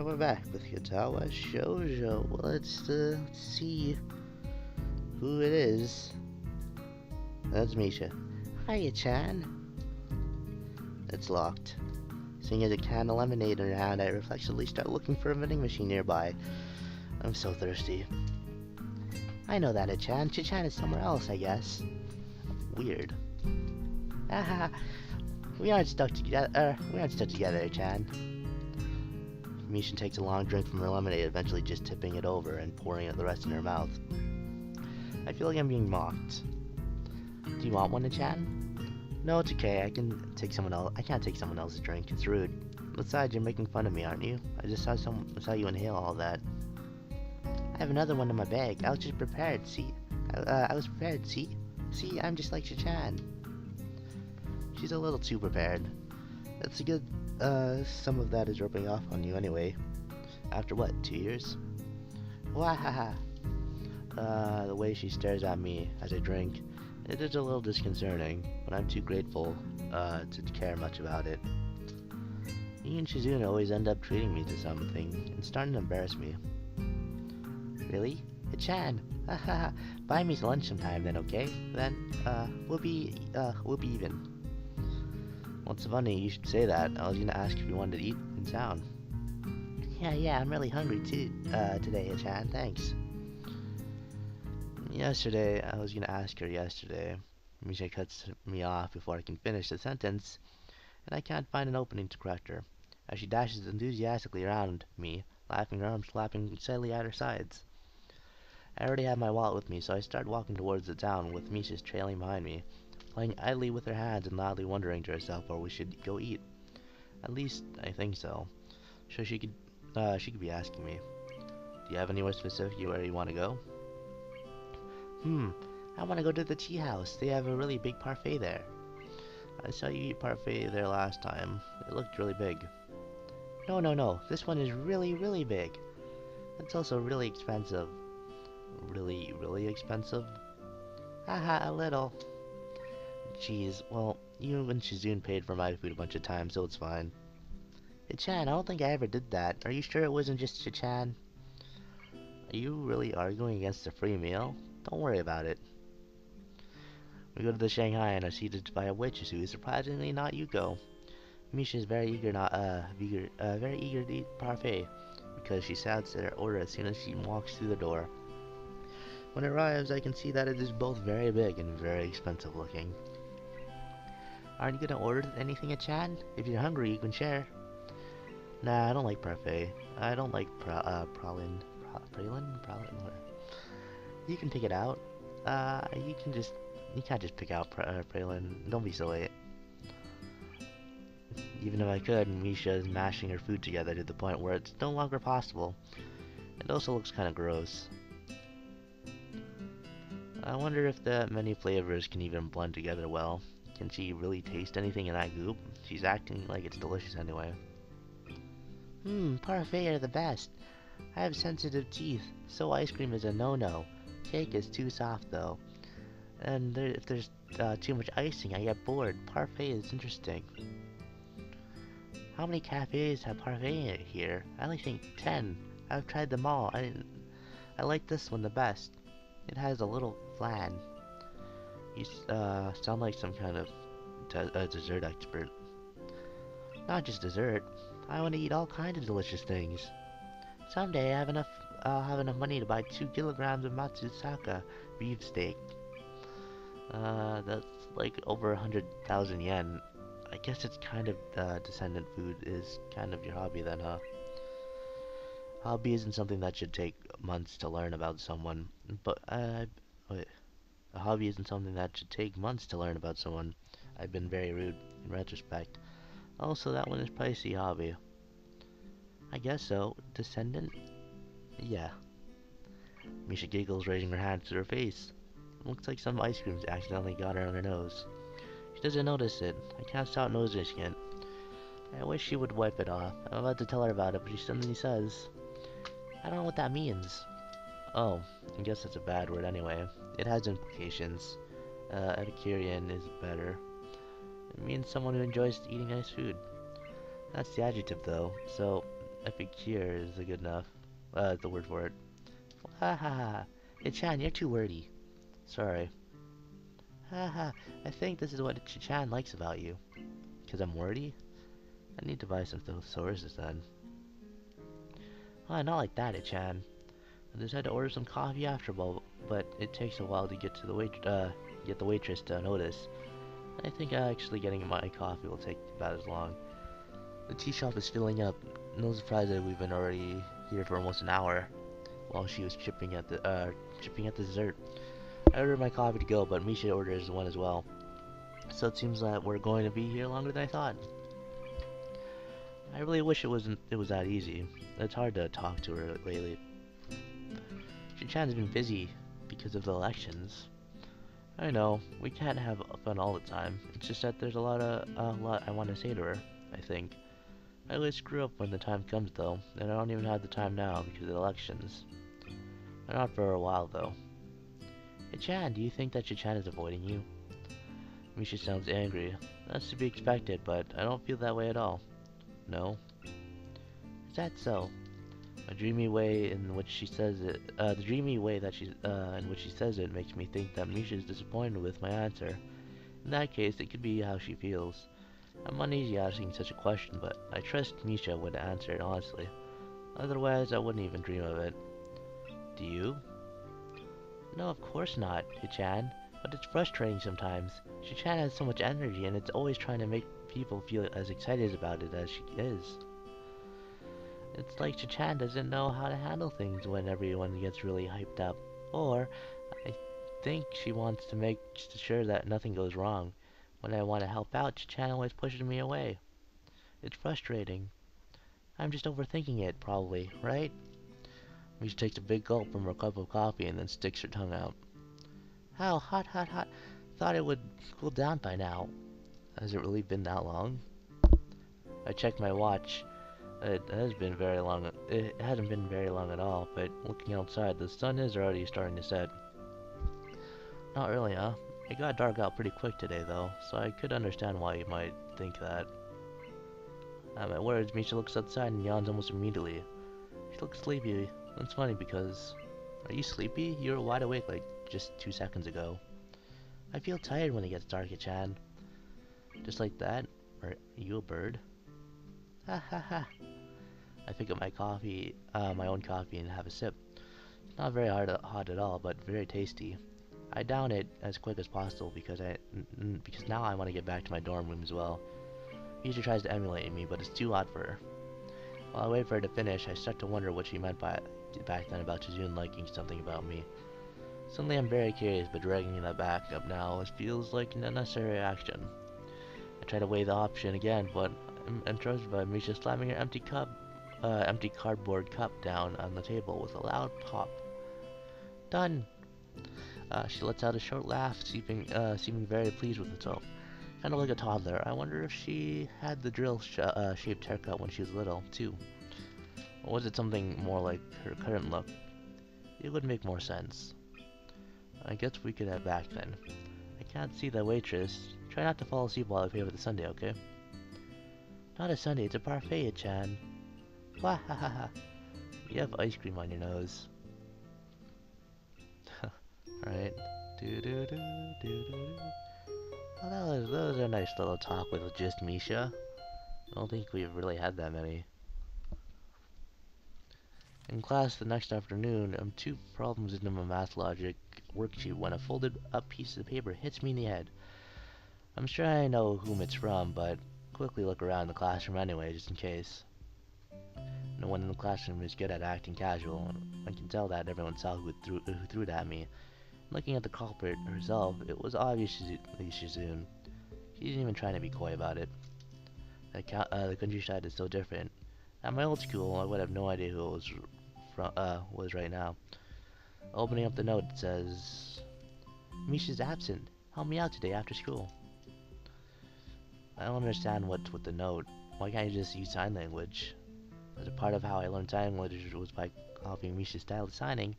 We're back with Katawa Shoujo. Let's see who it is. That's Misha. Hiya, Chan. It's locked. Seeing as a can of lemonade in her hand, I reflexively start looking for a vending machine nearby. I'm so thirsty. I know that, Chan. Chan is somewhere else, I guess. Weird. Haha. We aren't stuck together. Chan. Misha takes a long drink from her lemonade, eventually just tipping it over and pouring the rest in her mouth. I feel like I'm being mocked. Do you want one, Chan? No, it's okay. I can't take someone else's drink. It's rude. Besides, you're making fun of me, aren't you? I just saw you inhale all that. I have another one in my bag. I was just prepared. See, I was prepared. See, I'm just like Chan. She's a little too prepared. That's a good. Some of that is rubbing off on you anyway. After what, 2 years? Wahaha. The way she stares at me as I drink, it is a little disconcerting, but I'm too grateful, to care much about it. Me and Shizune always end up treating me to something. It's starting to embarrass me. Really? Chan! Hahaha. Buy me lunch sometime then, okay? Then, we'll be even. What's funny, you should say that. I was gonna ask if you wanted to eat in town. Yeah, I'm really hungry too, today, Chan, thanks. I was gonna ask her yesterday. Misha cuts me off before I can finish the sentence, and I can't find an opening to correct her, as she dashes enthusiastically around me, laughing, her arms flapping excitedly at her sides. I already have my wallet with me, so I start walking towards the town with Misha trailing behind me, playing idly with her hands and loudly wondering to herself where we should go eat. At least, I think so. So she could be asking me, do you have anywhere specific where you want to go? I want to go to the tea house. They have a really big parfait there. I saw you eat parfait there last time. It looked really big. No. This one is really, really big. It's also really expensive. Really, really expensive? Haha, a little. Jeez, well, you and Shizune paid for my food a bunch of times, so it's fine. Chan, I don't think I ever did that. Are you sure it wasn't just Chan? Are you really arguing against a free meal? Don't worry about it. We go to the Shanghai and are seated by a waitress who is surprisingly not Yuko. Misha is very very eager to eat parfait because she shouts at her order as soon as she walks through the door. When it arrives, I can see that it is both very big and very expensive looking. Aren't you gonna order anything, Chan? If you're hungry, you can share. Nah, I don't like parfait. I don't like pralin. You can pick it out. You can't just pick out pralin. Don't be silly. Even if I could, Misha is mashing her food together to the point where it's no longer possible. It also looks kind of gross. I wonder if the many flavors can even blend together well. Can she really taste anything in that goop? She's acting like it's delicious anyway. Parfait are the best. I have sensitive teeth, so ice cream is a no-no. Cake is too soft though. And if there's too much icing, I get bored. Parfait is interesting. How many cafes have parfait here? I only think 10. I've tried them all. I like this one the best. It has a little flan. You sound like some kind of dessert expert. Not just dessert. I want to eat all kinds of delicious things. Someday I'll have enough money to buy 2 kilograms of Matsusaka beef steak. That's like over 100,000 yen. I guess it's kind of descendant food is kind of your hobby then, huh? Hobby isn't something that should take months to learn about someone, but wait. A hobby isn't something that should take months to learn about someone. I've been very rude in retrospect. Also, that one is pricey hobby. I guess so. Descendant? Yeah. Misha giggles, raising her hand to her face. It looks like some ice creams accidentally got her on her nose. She doesn't notice it. I can't stop noticing it. I wish she would wipe it off. I'm about to tell her about it, but she suddenly says, I don't know what that means. Oh, I guess that's a bad word anyway. It has implications. Epicurean is better. It means someone who enjoys eating nice food. That's the adjective though, so epic cheer is good enough. The word for it. Ha ha ha. Hey Chan, you're too wordy. Sorry. Ha ha. I think this is what Chan likes about you. Because I'm wordy? I need to buy some sources then. Not like that, Chan. I just had to order some coffee after all, but it takes a while to get to the get the waitress to notice. I think actually getting my coffee will take about as long. The tea shop is filling up. No surprise that we've been already here for almost an hour, while she was chipping at the dessert. I ordered my coffee to go, but Misha orders one as well. So it seems that we're going to be here longer than I thought. I really wish it was that easy. It's hard to talk to her lately. Shin-chan's been busy because of the elections. I know, we can't have fun all the time. It's just that there's a lot I want to say to her, I think. I always screw up when the time comes though, and I don't even have the time now because of the elections. Not for a while though. Hey Chan, do you think that Chan is avoiding you? Misha sounds angry. That's to be expected, but I don't feel that way at all. No? Is that so? A dreamy way in which she says it, the dreamy way that in which she says it makes me think that Misha is disappointed with my answer. In that case, it could be how she feels. I'm uneasy asking such a question, but I trust Misha would answer it honestly. Otherwise, I wouldn't even dream of it. Do you? No, of course not, Hichan. But it's frustrating sometimes. Hichan has so much energy, and it's always trying to make people feel as excited about it as she is. It's like Chichan doesn't know how to handle things when everyone gets really hyped up. Or, I think she wants to make sure that nothing goes wrong. When I want to help out, Chichan always pushes me away. It's frustrating. I'm just overthinking it, probably, right? Misha takes a big gulp from her cup of coffee and then sticks her tongue out. How hot, hot, hot. Thought it would cool down by now. Has it really been that long? I checked my watch. It has been very long. It hasn't been very long at all, but looking outside, the sun is already starting to set. Not really, huh? It got dark out pretty quick today, though, so I could understand why you might think that. At my words, Misha looks outside and yawns almost immediately. She looks sleepy. That's funny because... Are you sleepy? You were wide awake like just 2 seconds ago. I feel tired when it gets dark, Chan. Just like that? Or are you a bird? Ha ha ha. I pick up my own coffee and have a sip. It's not very hot at all, but very tasty. I down it as quick as possible because now I want to get back to my dorm room as well. Misha tries to emulate me, but it's too hot for her. While I wait for her to finish, I start to wonder what she meant back then about Chizun liking something about me. Suddenly I'm very curious, but dragging that back up now feels like an unnecessary action. I try to weigh the option again, but I'm entrusted by Misha slamming her empty cardboard cup down on the table with a loud pop. Done! She lets out a short laugh, seeming very pleased with herself. Kind of like a toddler. I wonder if she had the shaped haircut when she was little, too. Or was it something more like her current look? It would make more sense. I guess we could head back then. I can't see the waitress. Try not to fall asleep while I pay for the sundae, okay? Not a sundae, it's a parfait, Chan. Wah ha ha ha. You have ice cream on your nose. Alright. Do do do do do. Oh, that was a nice little talk with just Misha. I don't think we've really had that many. In class the next afternoon, I'm 2 problems into my math logic worksheet when a folded up piece of paper hits me in the head. I'm sure I know whom it's from, but quickly look around the classroom anyway, just in case. No one in the classroom is good at acting casual, and I can tell that everyone saw who threw it at me. Looking at the culprit herself, it was obviously Shizun. She isn't even trying to be coy about it. The countryside is so different. At my old school, I would have no idea who it was right now. Opening up the note, it says, Misha's absent. Help me out today after school. I don't understand what's with the note. Why can't you just use sign language? As a part of how I learned sign language was by copying Misha's style of signing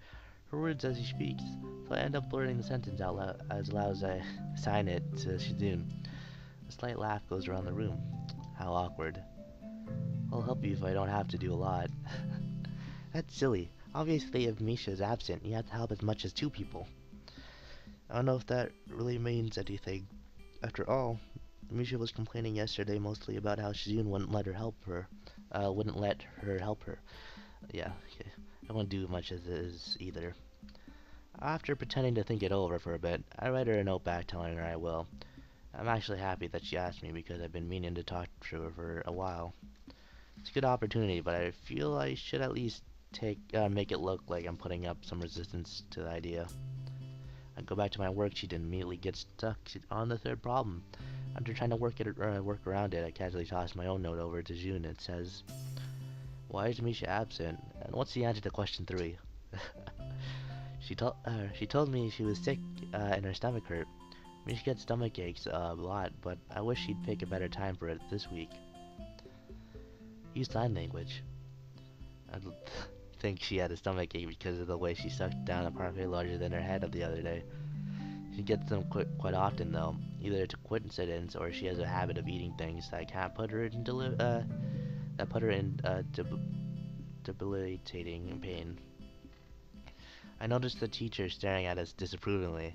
her words as she speaks, so I end up blurting the sentence out loud as I sign it to Shizun. A slight laugh goes around the room. How awkward. I'll help you if I don't have to do a lot. That's silly. Obviously, if Misha is absent, you have to help as much as two people. I don't know if that really means anything. After all, Misha was complaining yesterday mostly about how Shizune wouldn't let her help her. Yeah, okay. I won't do much as is either. After pretending to think it over for a bit, I write her a note back telling her I will. I'm actually happy that she asked me because I've been meaning to talk to her for a while. It's a good opportunity, but I feel I should at least make it look like I'm putting up some resistance to the idea. I go back to my worksheet and immediately get stuck on the third problem. After trying to work around it, I casually toss my own note over to June. It says, "Why is Misha absent? And what's the answer to question 3?" She told me she was sick and her stomach hurt. Misha gets stomach aches a lot, but I wish she'd pick a better time for it this week. Use sign language. I think she had a stomach ache because of the way she sucked down a parfait larger than her head the other day. She gets them quite often, though. Either it's a coincidence or she has a habit of eating things that can't put her in debilitating pain. I noticed the teacher staring at us disapprovingly.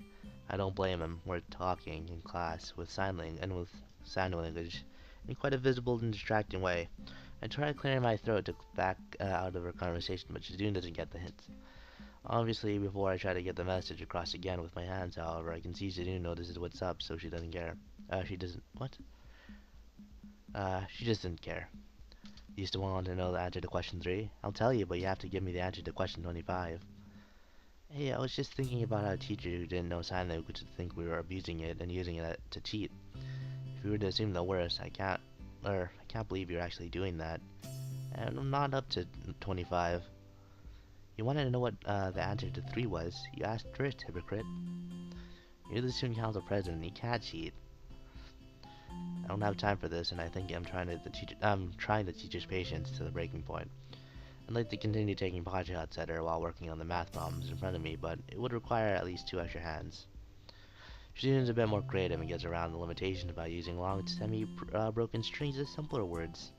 I don't blame him. We're talking in class with sign language in quite a visible and distracting way. I try clearing my throat to back out of her conversation, but Shizune doesn't get the hint. Obviously, before I try to get the message across again with my hands, however, I can see Shizune notices what's up, so she doesn't care. She doesn't. What? She just didn't care. You still want to know the answer to question 3? I'll tell you, but you have to give me the answer to question 25. Hey, I was just thinking about how a teacher who didn't know sign language would think we were abusing it and using it to cheat. If we were to assume the worst, I can't believe you're actually doing that. And I'm not up to 25. You wanted to know what the answer to 3 was. You asked first, hypocrite. You're the student council president. You can't cheat. I don't have time for this, and I think I'm trying the teacher's patience to the breaking point. I'd like to continue taking pot shots at her while working on the math problems in front of me, but it would require at least 2 extra hands. She is a bit more creative and gets around the limitations by using long, semi-broken strings as simpler words.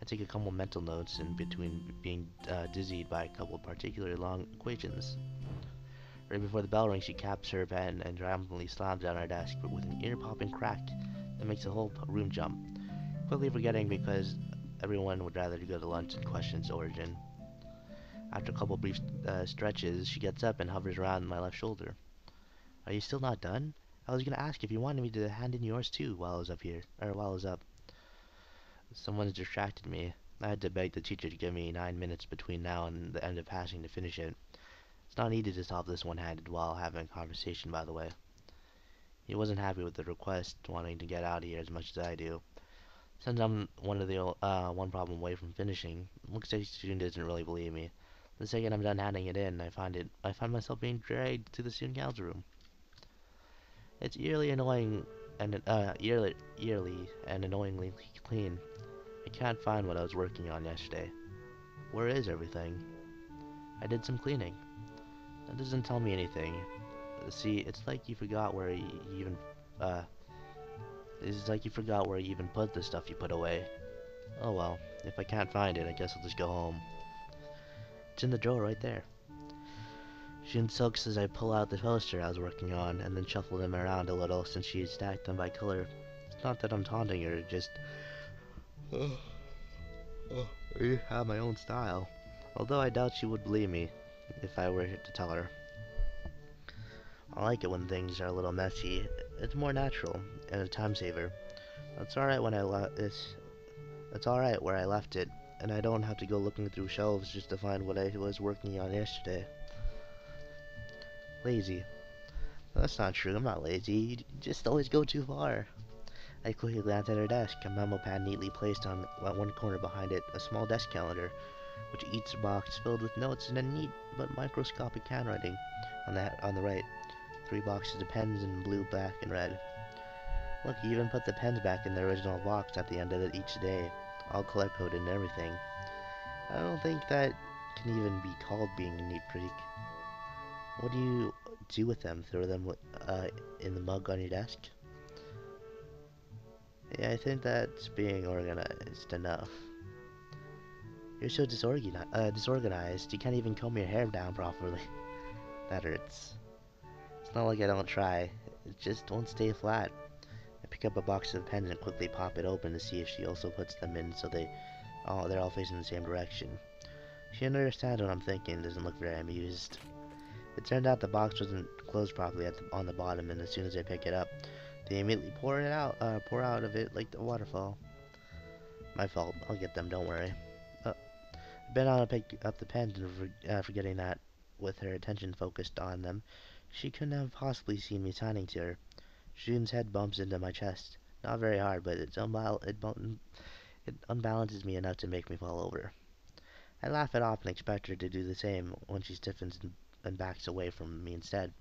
I take a couple mental notes in between being dizzied by a couple particularly long equations. Right before the bell rings, she caps her pen and triumphantly slams down her desk, but with an ear-popping crack that makes the whole room jump, quickly forgetting because everyone would rather go to lunch than question its origin. After a couple brief stretches, she gets up and hovers around my left shoulder. Are you still not done? I was gonna ask if you wanted me to hand in yours too while I was up here, or while I was up. Someone's distracted me. I had to beg the teacher to give me 9 minutes between now and the end of passing to finish it. It's not easy to solve this one-handed while having a conversation, by the way. He wasn't happy with the request, wanting to get out of here as much as I do. Since I'm one problem away from finishing, looks like the student doesn't really believe me. The second I'm done handing it in, I find myself being dragged to the student council room. It's eerily and annoyingly clean. I can't find what I was working on yesterday. Where is everything? I did some cleaning. That doesn't tell me anything. See, uh, it's like you forgot where you even put the stuff you put away. Oh well, if I can't find it, I guess I'll just go home. It's in the drawer right there. She insults as I pull out the poster I was working on, and then shuffle them around a little since she had stacked them by color. It's not that I'm taunting her, just I have my own style. Although I doubt she would believe me if I were to tell her. I like it when things are a little messy. It's more natural and a time saver. It's alright it's alright where I left it, and I don't have to go looking through shelves just to find what I was working on yesterday. Lazy. That's not true, I'm not lazy. You just always go too far. I quickly glanced at her desk, a memo pad neatly placed on one corner behind it, a small desk calendar, which each box filled with notes and a neat but microscopic handwriting on the right. 3 boxes of pens in blue, black, and red. Look, he even put the pens back in their original box at the end of each day, all color-coded and everything. I don't think that can even be called being a neat freak. What do you do with them? Throw them in the mug on your desk? Yeah, I think that's being organized enough. You're so disorganized. You can't even comb your hair down properly. That hurts. It's not like I don't try. It just won't stay flat. I pick up a box of pens and quickly pop it open to see if she also puts them in so they're all facing the same direction. She understands what I'm thinking and doesn't look very amused. It turned out the box wasn't closed properly on the bottom, and as soon as I pick it up, they immediately pour out of it like a waterfall. My fault. I'll get them. Don't worry. I bent on to pick up the pens and forgetting that, with her attention focused on them, she couldn't have possibly seen me signing to her. Jun's head bumps into my chest. Not very hard, but it unbalances me enough to make me fall over. I laugh it off and expect her to do the same when she stiffens and backs away from me instead.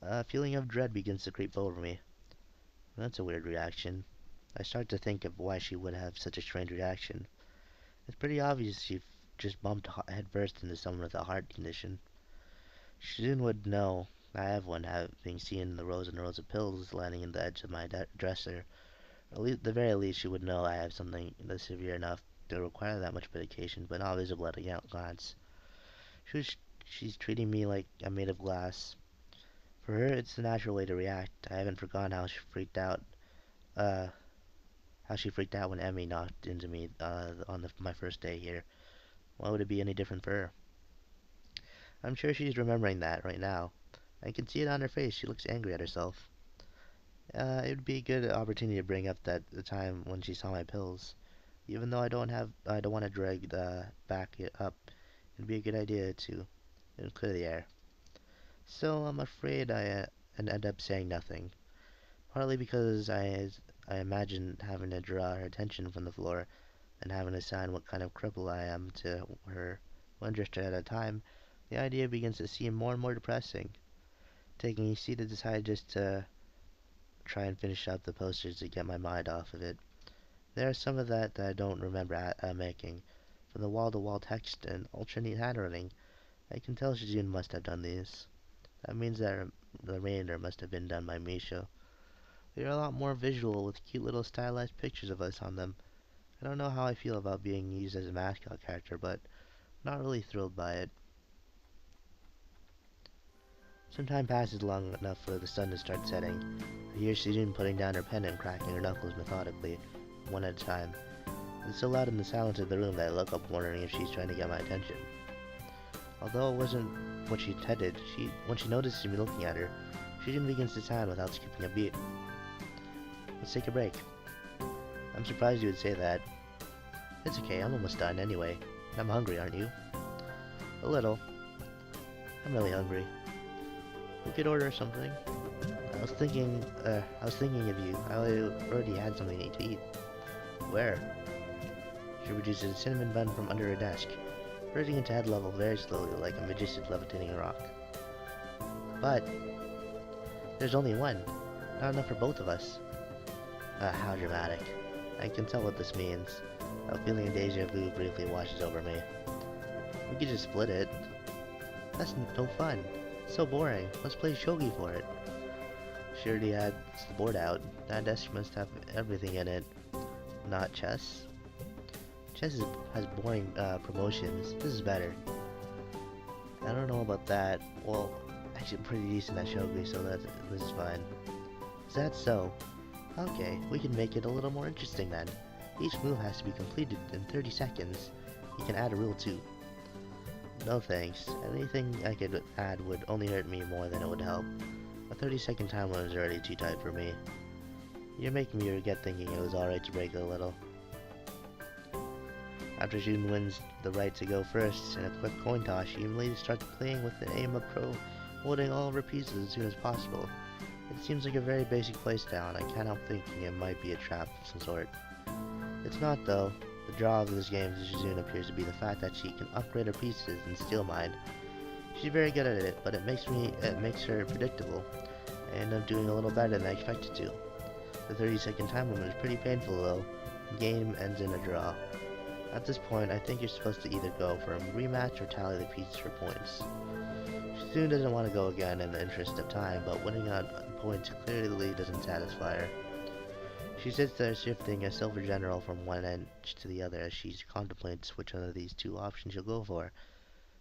A feeling of dread begins to creep over me. That's a weird reaction. I start to think of why she would have such a strange reaction. It's pretty obvious she just bumped headfirst into someone with a heart condition. Shizune would know. I have one, having seen the rows and rows of pills landing in the edge of my dresser. At the very least, she would know I have something that's severe enough to require that much medication, but not visible at a glance. She's treating me like I'm made of glass. For her, it's the natural way to react. I haven't forgotten uh, how she freaked out when Emmy knocked into me on my first day here. Why would it be any different for her? I'm sure she's remembering that right now. I can see it on her face. She looks angry at herself. It would be a good opportunity to bring up the time when she saw my pills. Even though I don't want to drag back it up. It'd be a good idea to clear the air. So I'm afraid I end up saying nothing. Partly because I imagine having to draw her attention from the floor and having to assign what kind of cripple I am to her one gesture at a time. The idea begins to seem more and more depressing. Taking a seat, I decide just to try and finish up the posters to get my mind off of it. There are some of that I don't remember making. From the wall-to-wall text and ultra-neat handwriting, I can tell Shijun must have done these. That means that the remainder must have been done by Misha. They are a lot more visual with cute little stylized pictures of us on them. I don't know how I feel about being used as a mascot character, but I'm not really thrilled by it. Some time passes long enough for the sun to start setting. I hear Shijun putting down her pen and cracking her knuckles methodically, one at a time. It's so loud in the silence of the room that I look up wondering if she's trying to get my attention. Although it wasn't what she intended, when she notices me looking at her, Shijun begins to sound without skipping a beat. Let's take a break. I'm surprised you would say that. It's okay, I'm almost done anyway. I'm hungry, aren't you? A little. I'm really hungry. We could order something. I was thinking of you. I already had something to eat. Where? She produces a cinnamon bun from under her desk, raising it to head level very slowly, like a magician levitating a rock. But there's only one. Not enough for both of us. How dramatic. I can tell what this means. A feeling of deja vu briefly washes over me. We could just split it. That's no fun. It's so boring. Let's play shogi for it. She already had the board out. That desk must have everything in it. Not chess. Chess has boring promotions. This is better. I don't know about that. Well, actually I'm pretty decent at shogi, so this is fine. Is that so? Okay, we can make it a little more interesting then. Each move has to be completed in 30 seconds. You can add a rule too. No thanks. Anything I could add would only hurt me more than it would help. A 30-second time limit is already too tight for me. You're making me regret thinking it was alright to break it a little. After June wins the right to go first in a quick coin toss, she immediately starts playing with the aim of holding all of her pieces as soon as possible. It seems like a very basic playstyle, and I can't help thinking it might be a trap of some sort. It's not, though. The draw of this game to Shizune appears to be the fact that she can upgrade her pieces and steal mine. She's very good at it, but it makes her predictable. I end up doing a little better than I expected to. The 30-second time limit is pretty painful, though. The game ends in a draw. At this point, I think you're supposed to either go for a rematch or tally the pieces for points. Shizune doesn't want to go again in the interest of time, but winning on points clearly doesn't satisfy her. She sits there shifting a silver general from one end to the other as she contemplates which one of these two options she'll go for.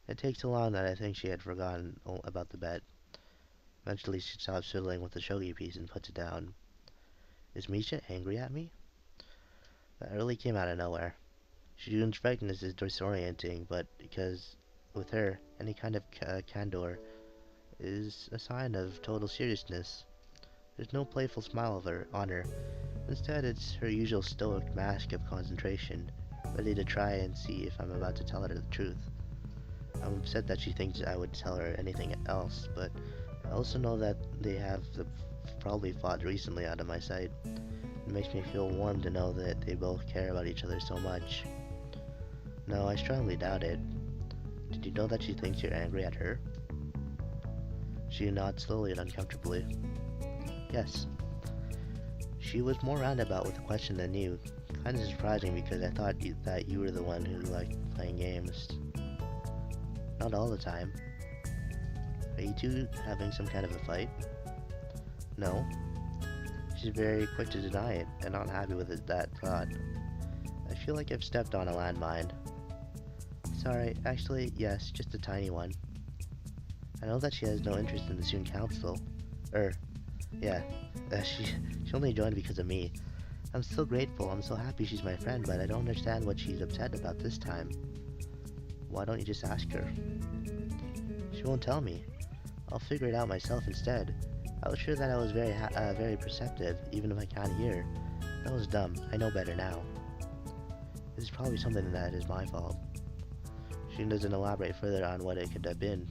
It takes so long that I think she had forgotten about the bet. Eventually she stops fiddling with the shogi piece and puts it down. Is Misha angry at me? That really came out of nowhere. Shijun's frankness is disorienting, but because with her, any kind of candor is a sign of total seriousness. There's no playful smile on her. Instead, it's her usual stoic mask of concentration, ready to try and see if I'm about to tell her the truth. I'm upset that she thinks I would tell her anything else, but I also know that they have probably fought recently out of my sight. It makes me feel warm to know that they both care about each other so much. No, I strongly doubt it. Did you know that she thinks you're angry at her? She nods slowly and uncomfortably. Yes. She was more roundabout with the question than you. Kinda surprising because I thought that you were the one who liked playing games. Not all the time. Are you two having some kind of a fight? No. She's very quick to deny it, and not happy with that thought. I feel like I've stepped on a landmine. Sorry, actually, yes, just a tiny one. I know that she has no interest in the student council. Yeah, she only joined because of me. I'm so grateful, I'm so happy she's my friend, but I don't understand what she's upset about this time. Why don't you just ask her? She won't tell me. I'll figure it out myself instead. I was sure that I was very perceptive, even if I can't hear. That was dumb. I know better now. This is probably something that is my fault. She doesn't elaborate further on what it could have been.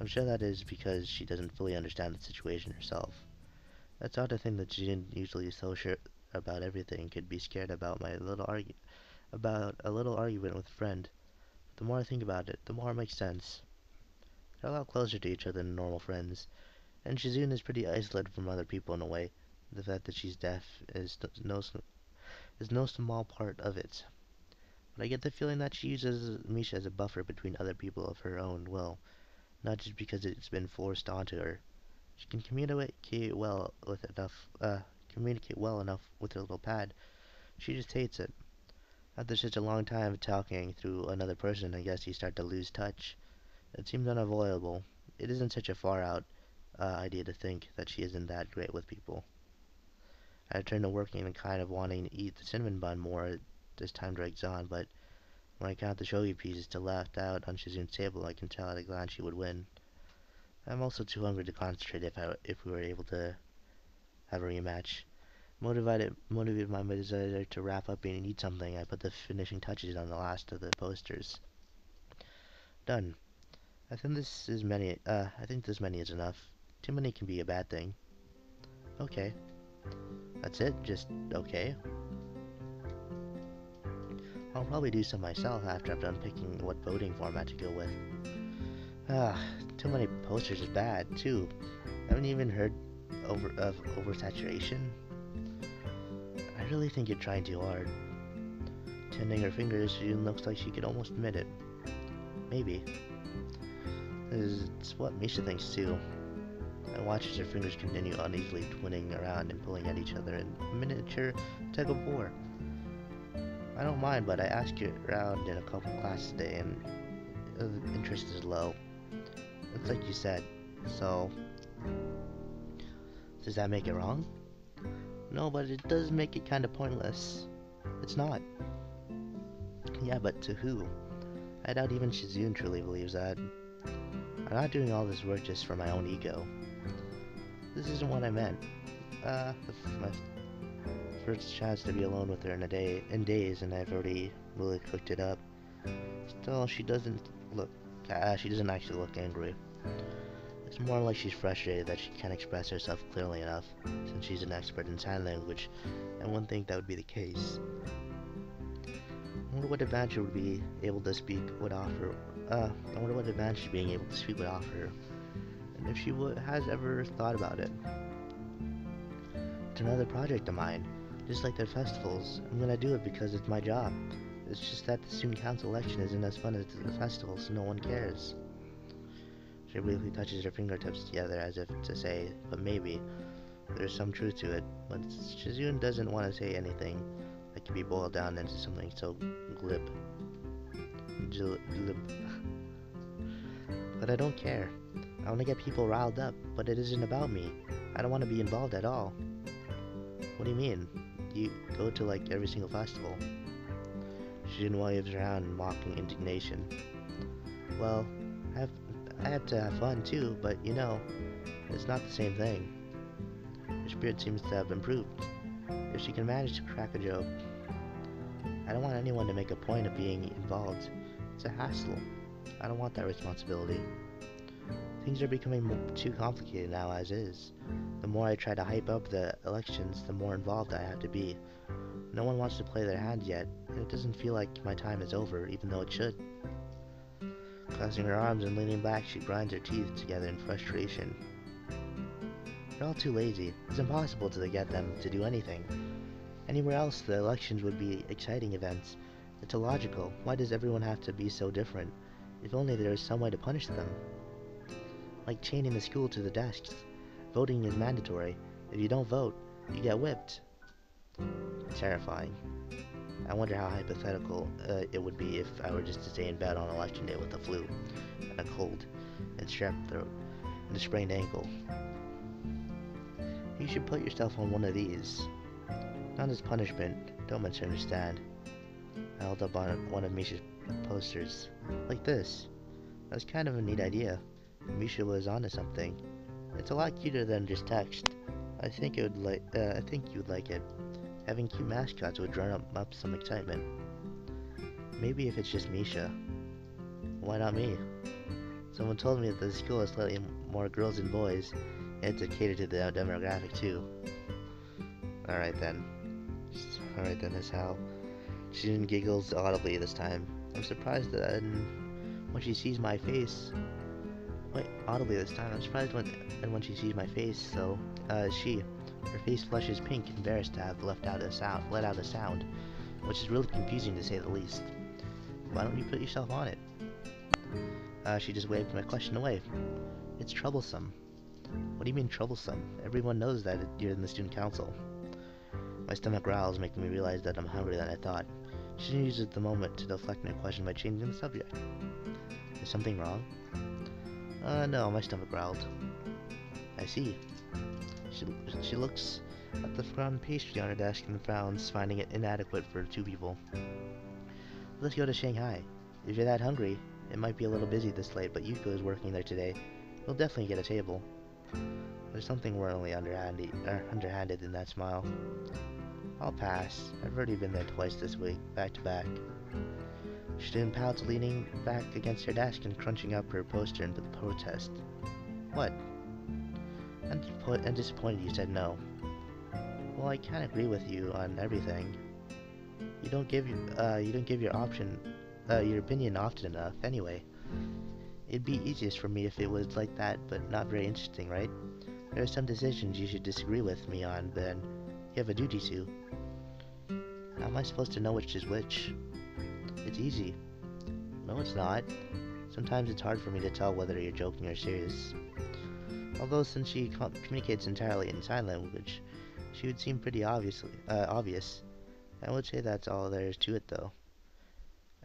I'm sure that is because she doesn't fully understand the situation herself. That's odd to think that she didn't usually so sure about everything could be scared about about a little argument with a friend. But the more I think about it, the more it makes sense. They're a lot closer to each other than normal friends, and Shizune is pretty isolated from other people in a way. The fact that she's deaf is no small part of it. But I get the feeling that she uses Misha as a buffer between other people of her own will, not just because it's been forced onto her. She can communicate well enough with her little pad. She just hates it. After such a long time of talking through another person, I guess you start to lose touch. It seems unavoidable. It isn't such a far out idea to think that she isn't that great with people. I return to working and kind of wanting to eat the cinnamon bun more as time drags on, but when I count the shogi pieces to left out on Shizune's table, I can tell at a glance she would win. I'm also too hungry to concentrate if we were able to have a rematch. Motivated by my desire to wrap up and eat something, I put the finishing touches on the last of the posters. Done. I think this many is enough. Too many can be a bad thing. Okay. That's it? Just okay? I'll probably do some myself after I've done picking what voting format to go with. Ah, too many posters is bad, too. Haven't even heard of oversaturation? I really think you're trying too hard. Tending her fingers, she looks like she could almost admit it. Maybe. It's what Misha thinks too. I watch as her fingers continue uneasily twinning around and pulling at each other in miniature tug of war. I don't mind, but I asked you around in a couple classes today and interest is low. It's like you said. So, does that make it wrong? No, but it does make it kind of pointless. It's not. Yeah, but to who? I doubt even Shizune truly believes that. I'm not doing all this work just for my own ego. This isn't what I meant. My first chance to be alone with her in days, and I've already really cooked it up. Still, she doesn't actually look angry. It's more like she's frustrated that she can't express herself clearly enough, since she's an expert in sign language, and one think that would be the case. I wonder what advantage being able to speak would offer. I wonder what advantage being able to speak would offer her, and if she has ever thought about it. It's another project of mine, just like their festivals. I'm gonna do it because it's my job. It's just that the student council election isn't as fun as the festival, so no one cares. She briefly touches her fingertips together as if to say, but maybe. there's some truth to it, but Shizune doesn't want to say anything that can be boiled down into something so glib. Glib. But I don't care. I want to get people riled up, but it isn't about me. I don't want to be involved at all. What do you mean? You go to like every single festival? Shizune waves around in mocking indignation. Well, I have, I have to have fun too, but you know, it's not the same thing. Her spirit seems to have improved. If she can manage to crack a joke, I don't want anyone to make a point of being involved. It's a hassle. I don't want that responsibility. Things are becoming too complicated now as is. The more I try to hype up the elections, the more involved I have to be. No one wants to play their hand yet, and it doesn't feel like my time is over, even though it should. Crossing her arms and leaning back, she grinds her teeth together in frustration. They're all too lazy. It's impossible to get them to do anything. Anywhere else, the elections would be exciting events. It's illogical. Why does everyone have to be so different? If only there was some way to punish them. Like chaining the school to the desks. Voting is mandatory. If you don't vote, you get whipped. Terrifying. I wonder how hypothetical it would be if I were just to stay in bed on election day with the flu, and a cold, and strep throat, and a sprained ankle. You should put yourself on one of these. Not as punishment, don't misunderstand. I held up on one of Misha's posters. Like this. That's kind of a neat idea. Misha was onto something. It's a lot cuter than just text. I think you'd like it. Having cute mascots would drum up some excitement. Maybe if it's just Misha. Why not me? Someone told me that the school has slightly more girls than boys, and to cater to the demographic too. Alright then. Alright then, that's how. Shizune giggles audibly this time. I'm surprised that when she sees my face. Wait, audibly this time. I'm surprised when she sees my face. So, her face flushes pink, embarrassed to have let out a sound, which is really confusing to say the least. Why don't you put yourself on it? She just waved my question away. It's troublesome. What do you mean troublesome? Everyone knows that you're in the student council. My stomach growls, making me realize that I'm hungrier than I thought. She uses the moment to deflect my question by changing the subject. Is something wrong? No, my stomach growled. I see. She looks at the front pastry on her desk and frowns, finding it inadequate for two people. Let's go to Shanghai. If you're that hungry, it might be a little busy this late, but Yuko is working there today. You'll definitely get a table. There's something morally underhanded in that smile. I'll pass. I've already been there twice this week, back to back. She then pouts, leaning back against her desk and crunching up her poster in protest. What? I'm disappointed you said no. Well, I can't agree with you on everything. You don't give your opinion often enough. Anyway, it'd be easiest for me if it was like that, but not very interesting, right? There are some decisions you should disagree with me on, then you have a duty to. How am I supposed to know which is which? It's easy. No, it's not. Sometimes it's hard for me to tell whether you're joking or serious. Although since she communicates entirely in sign language, she would seem pretty obvious. I would say that's all there is to it, though.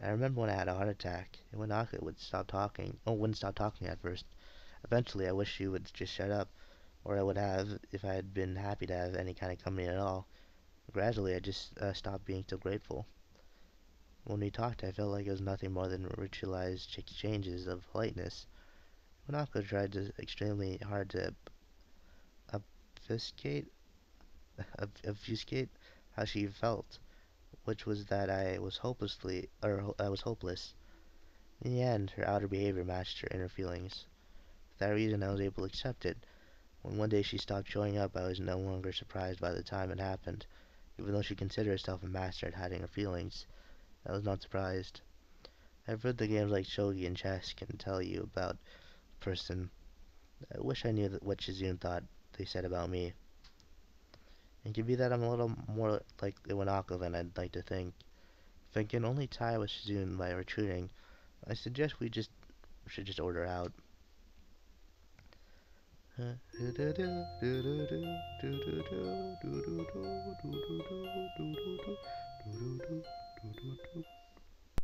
I remember when I had a heart attack, and when Aka wouldn't stop talking at first. Eventually, I wished she would just shut up, or I would have if I had been happy to have any kind of company at all. Gradually, I just stopped being so grateful. When we talked, I felt like it was nothing more than ritualized exchanges of politeness. When Aka tried extremely hard to obfuscate, obfuscate how she felt, which was that I was hopeless. In the end, her outer behavior matched her inner feelings. For that reason, I was able to accept it. When one day she stopped showing up, I was no longer surprised by the time it happened. Even though she considered herself a master at hiding her feelings, I was not surprised. I've read the games like shogi and chess can tell you about a person. I wish I knew what Shizune thought they said about me. It could be that I'm a little more like Iwanaka than I'd like to think. If I can only tie with Shizune by retreating, I suggest we should just order out.